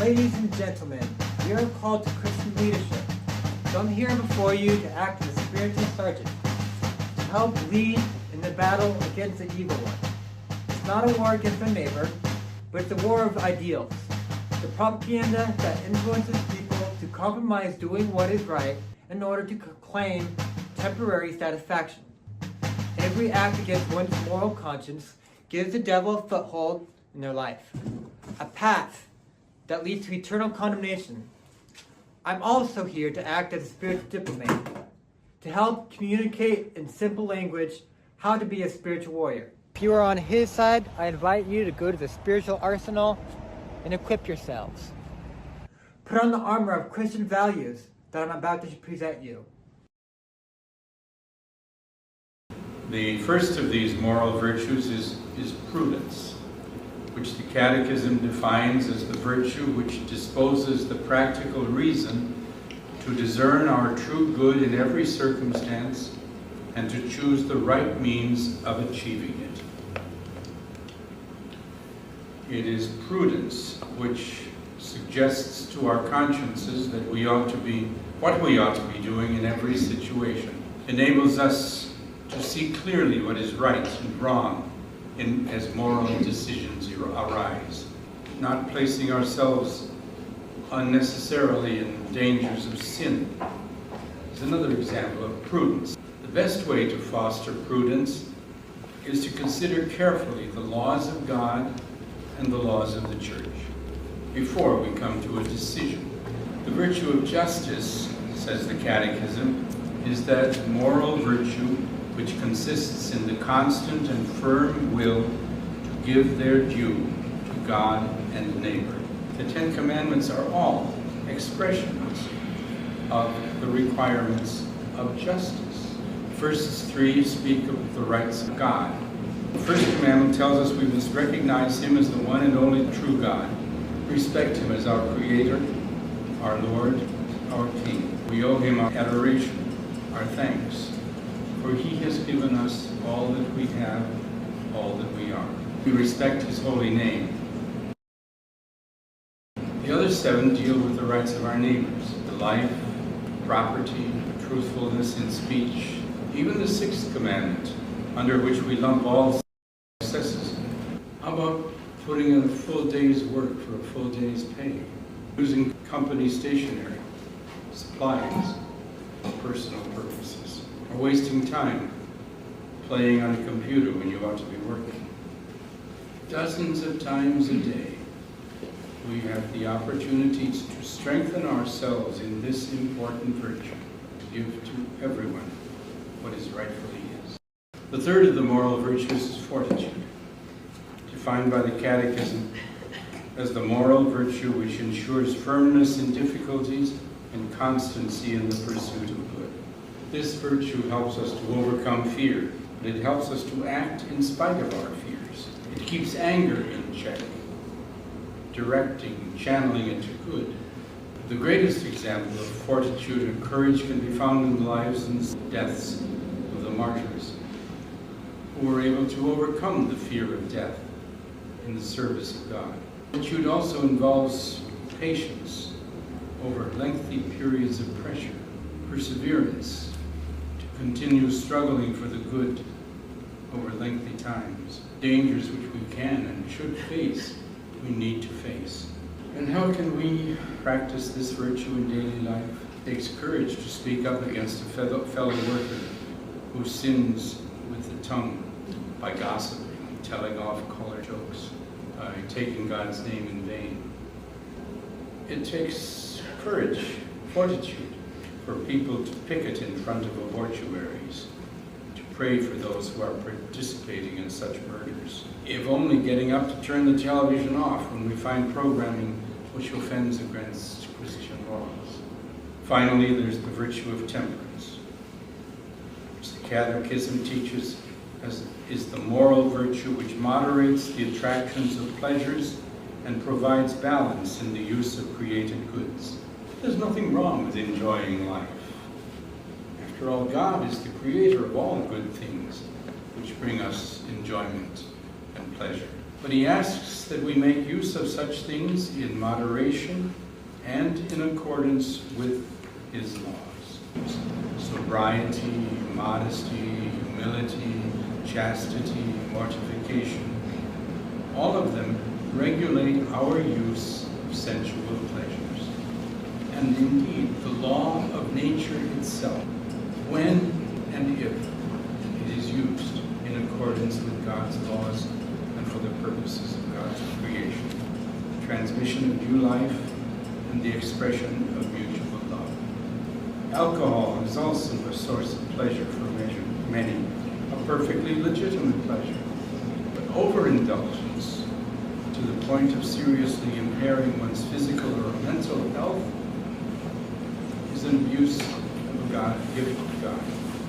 Ladies and gentlemen, we are called to Christian leadership. So I'm here before you to act as a spiritual sergeant, to help lead in the battle against the evil one. It's not a war against a neighbor, but it's a war of ideals. The propaganda that influences people to compromise doing what is right in order to claim temporary satisfaction. Every act against one's moral conscience gives the devil a foothold in their life, a path that leads to eternal condemnation. I'm also here to act as a spiritual diplomat, to help communicate in simple language how to be a spiritual warrior. If you are on his side, I invite you to go to the spiritual arsenal and equip yourselves. Put on the armor of Christian values that I'm about to present you. The first of these moral virtues is prudence, which the Catechism defines as the virtue which disposes the practical reason to discern our true good in every circumstance and to choose the right means of achieving it. It is prudence which suggests to our consciences that we ought to be what we ought to be doing in every situation, enables us to see clearly what is right and wrong as moral decisions arise, not placing ourselves unnecessarily in dangers of sin. Is another example of prudence. The best way to foster prudence is to consider carefully the laws of God and the laws of the Church before we come to a decision. The virtue of justice, says the Catechism, is that moral virtue which consists in the constant and firm will to give their due to God and neighbor. The Ten Commandments are all expressions of the requirements of justice. Verses 3 speak of the rights of God. The first commandment tells us we must recognize Him as the one and only true God, respect Him as our Creator, our Lord, our King. We owe Him our adoration, our thanks, for He has given us all that we have, all that we are. We respect His holy name. The other 7 deal with the rights of our neighbors, the life, property, truthfulness in speech, even the 6th commandment, under which we lump all excesses. How about putting in a full day's work for a full day's pay? Using company stationery, supplies, for personal purposes. Or wasting time playing on a computer when you ought to be working. Dozens of times a day, we have the opportunities to strengthen ourselves in this important virtue, to give to everyone what is rightfully his. The third of the moral virtues is fortitude, defined by the Catechism as the moral virtue which ensures firmness in difficulties and constancy in the pursuit of good. This virtue helps us to overcome fear, and it helps us to act in spite of our fears. It keeps anger in check, directing, channeling it to good. The greatest example of fortitude and courage can be found in the lives and deaths of the martyrs, who were able to overcome the fear of death in the service of God. Fortitude also involves patience over lengthy periods of pressure, perseverance, continue struggling for the good over lengthy times. Dangers which we can and should face, we need to face. And how can we practice this virtue in daily life? It takes courage to speak up against a fellow worker who sins with the tongue by gossiping, telling off-color jokes, by taking God's name in vain. It takes courage, fortitude, for people to picket in front of obituaries, to pray for those who are participating in such murders. If only getting up to turn the television off when we find programming which offends against Christian morals. Finally, there's the virtue of temperance, which the Catechism teaches is the moral virtue which moderates the attractions of pleasures and provides balance in the use of created goods. There's nothing wrong with enjoying life. After all, God is the creator of all good things which bring us enjoyment and pleasure. But he asks that we make use of such things in moderation and in accordance with his laws. Sobriety, modesty, humility, chastity, mortification, all of them regulate our use of sensual pleasures. And indeed, the law of nature itself, when and if it is used in accordance with God's laws and for the purposes of God's creation, transmission of new life, and the expression of mutual love. Alcohol is also a source of pleasure for many, a perfectly legitimate pleasure. But overindulgence to the point of seriously impairing one's physical or mental health is an abuse of a gift of God.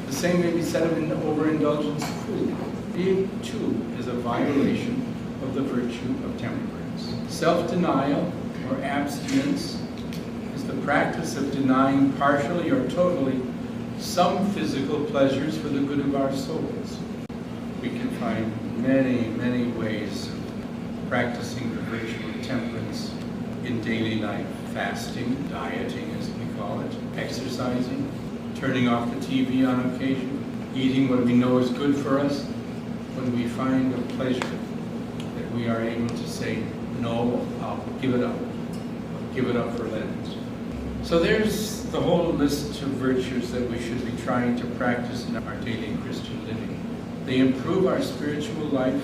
The same may be said of overindulgence of food. It too is a violation of the virtue of temperance. Self-denial or abstinence is the practice of denying partially or totally some physical pleasures for the good of our souls. We can find many, many ways of practicing the virtue of temperance in daily life. Fasting, dieting as we call it, exercising, turning off the TV on occasion, eating what we know is good for us. When we find a pleasure that we are able to say, no, I'll give it up. I'll give it up for Lent. So there's the whole list of virtues that we should be trying to practice in our daily Christian living. They improve our spiritual life,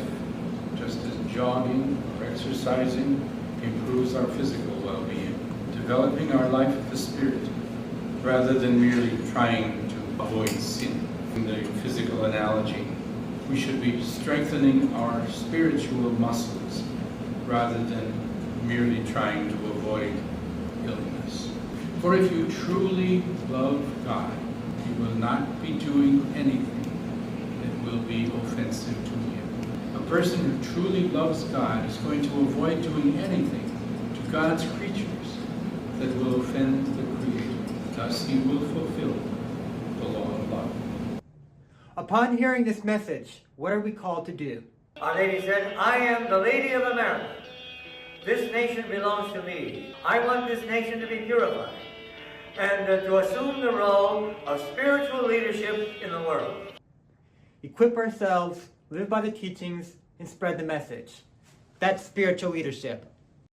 just as jogging or exercising improves our physical well-being, developing our life of the Spirit, rather than merely trying to avoid sin. In the physical analogy, we should be strengthening our spiritual muscles rather than merely trying to avoid illness. For if you truly love God, you will not be doing anything that will be offensive to Him. A person who truly loves God is going to avoid doing anything to God's creatures that will offend the Creator. Thus he will fulfill the law of love. Upon hearing this message, what are we called to do? Our Lady said, I am the Lady of America. This nation belongs to me. I want this nation to be purified and to assume the role of spiritual leadership in the world. Equip ourselves, live by the teachings, and spread the message. That's spiritual leadership.